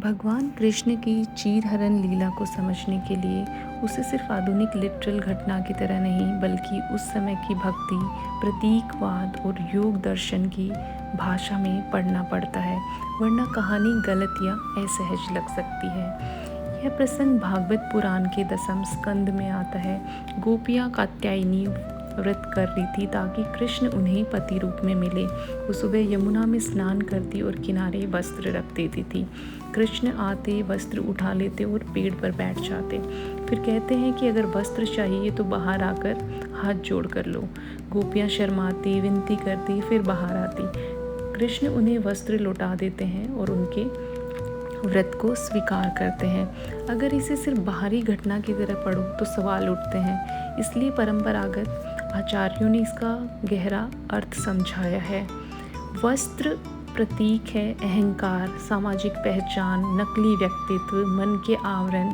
भगवान कृष्ण की चीरहरण लीला को समझने के लिए उसे सिर्फ आधुनिक लिटरल घटना की तरह नहीं बल्कि उस समय की भक्ति, प्रतीकवाद और योग दर्शन की भाषा में पढ़ना पड़ता है, वरना कहानी गलत या असहज लग सकती है। यह प्रसंग भागवत पुराण के 10वें स्कंद में आता है। गोपियाँ कात्यायनी व्रत कर रही थी ताकि कृष्ण उन्हें पति रूप में मिले। वो सुबह यमुना में स्नान करती और किनारे वस्त्र रख देती थी। कृष्ण आते, वस्त्र उठा लेते और पेड़ पर बैठ जाते। फिर कहते हैं कि अगर वस्त्र चाहिए तो बाहर आकर हाथ जोड़ कर लो। गोपियाँ शर्माती, विनती करती, फिर बाहर आती। कृष्ण उन्हें वस्त्र लौटा देते हैं और उनके व्रत को स्वीकार करते हैं। अगर इसे सिर्फ बाहरी घटना की तरह पढ़ो तो सवाल उठते हैं, इसलिए परंपरागत आचार्यों ने इसका गहरा अर्थ समझाया है। वस्त्र प्रतीक है अहंकार, सामाजिक पहचान, नकली व्यक्तित्व, मन के आवरण,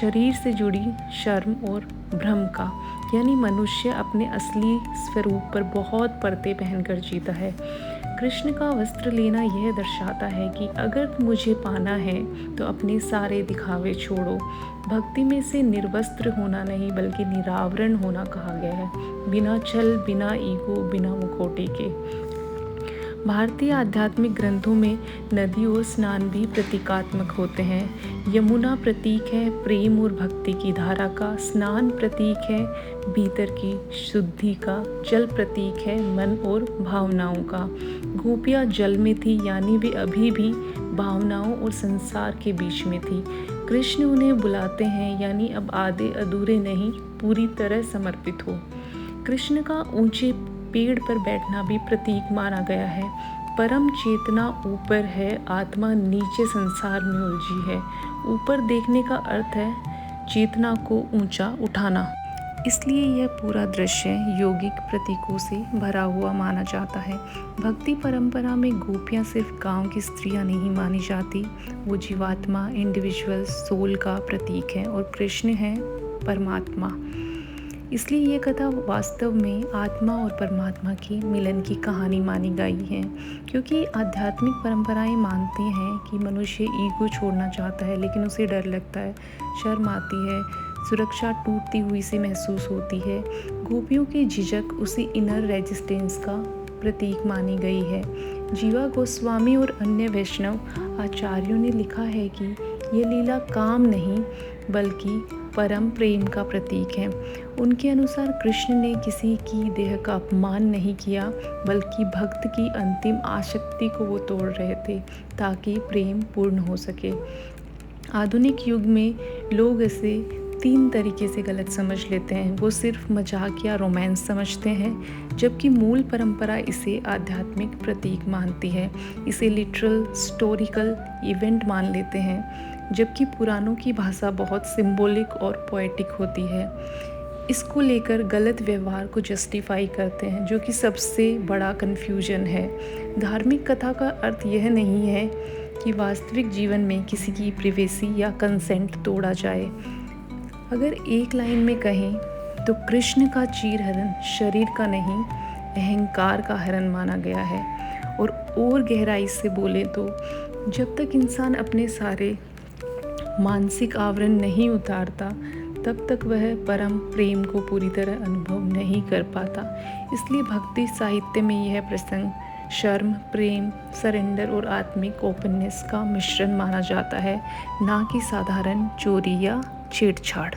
शरीर से जुड़ी शर्म और भ्रम का, यानी मनुष्य अपने असली स्वरूप पर बहुत पर्दे पहनकर जीता है। कृष्ण का वस्त्र लेना यह दर्शाता है कि अगर मुझे पाना है तो अपने सारे दिखावे छोड़ो। भक्ति में से निर्वस्त्र होना नहीं बल्कि निरावरण होना कहा गया है, बिना छल, बिना ईगो, बिना मुखौटे के। भारतीय आध्यात्मिक ग्रंथों में नदी और स्नान भी प्रतीकात्मक होते हैं। यमुना प्रतीक है प्रेम और भक्ति की धारा का, स्नान प्रतीक है भीतर की शुद्धि का, जल प्रतीक है मन और भावनाओं का। गोपियाँ जल में थी, यानी वे अभी भी भावनाओं और संसार के बीच में थी। कृष्ण उन्हें बुलाते हैं, यानी अब आधे अधूरे नहीं, पूरी तरह समर्पित हो। कृष्ण का ऊंचे पेड़ पर बैठना भी प्रतीक माना गया है। परम चेतना ऊपर है, आत्मा नीचे संसार में उलझी है। ऊपर देखने का अर्थ है चेतना को ऊंचा उठाना। इसलिए यह पूरा दृश्य योगिक प्रतीकों से भरा हुआ माना जाता है। भक्ति परंपरा में गोपियाँ सिर्फ गांव की स्त्रियाँ नहीं मानी जाती, वो जीवात्मा, इंडिविजुअल सोल का प्रतीक है और कृष्ण है परमात्मा। इसलिए ये कथा वास्तव में आत्मा और परमात्मा की मिलन की कहानी मानी गई है, क्योंकि आध्यात्मिक परंपराएं मानती हैं कि मनुष्य ईगो छोड़ना चाहता है लेकिन उसे डर लगता है, शर्म आती है, सुरक्षा टूटती हुई से महसूस होती है। गोपियों की झिझक उसी इनर रेजिस्टेंस का प्रतीक मानी गई है। जीवा गोस्वामी और अन्य वैष्णव आचार्यों ने लिखा है कि ये लीला काम नहीं बल्कि परम प्रेम का प्रतीक है। उनके अनुसार कृष्ण ने किसी की देह का अपमान नहीं किया बल्कि भक्त की अंतिम आसक्ति को वो तोड़ रहे थे ताकि प्रेम पूर्ण हो सके। आधुनिक युग में लोग इसे 3 तरीके से गलत समझ लेते हैं। वो सिर्फ मजाक या रोमांस समझते हैं, जबकि मूल परंपरा इसे आध्यात्मिक प्रतीक मानती है। इसे लिटरल हिस्टोरिकल इवेंट मान लेते हैं, जबकि पुराणों की भाषा बहुत सिंबॉलिक और पोएटिक होती है। इसको लेकर गलत व्यवहार को जस्टिफाई करते हैं, जो कि सबसे बड़ा कन्फ्यूजन है। धार्मिक कथा का अर्थ यह नहीं है कि वास्तविक जीवन में किसी की प्रिवेसी या कंसेंट तोड़ा जाए। अगर एक लाइन में कहें तो कृष्ण का चीरहरण शरीर का नहीं, अहंकार का हरण माना गया है। और गहराई से बोले तो जब तक इंसान अपने सारे मानसिक आवरण नहीं उतारता तब तक वह परम प्रेम को पूरी तरह अनुभव नहीं कर पाता। इसलिए भक्ति साहित्य में यह प्रसंग शर्म, प्रेम, सरेंडर और आत्मिक ओपननेस का मिश्रण माना जाता है, ना कि साधारण चोरी या छेड़छाड़।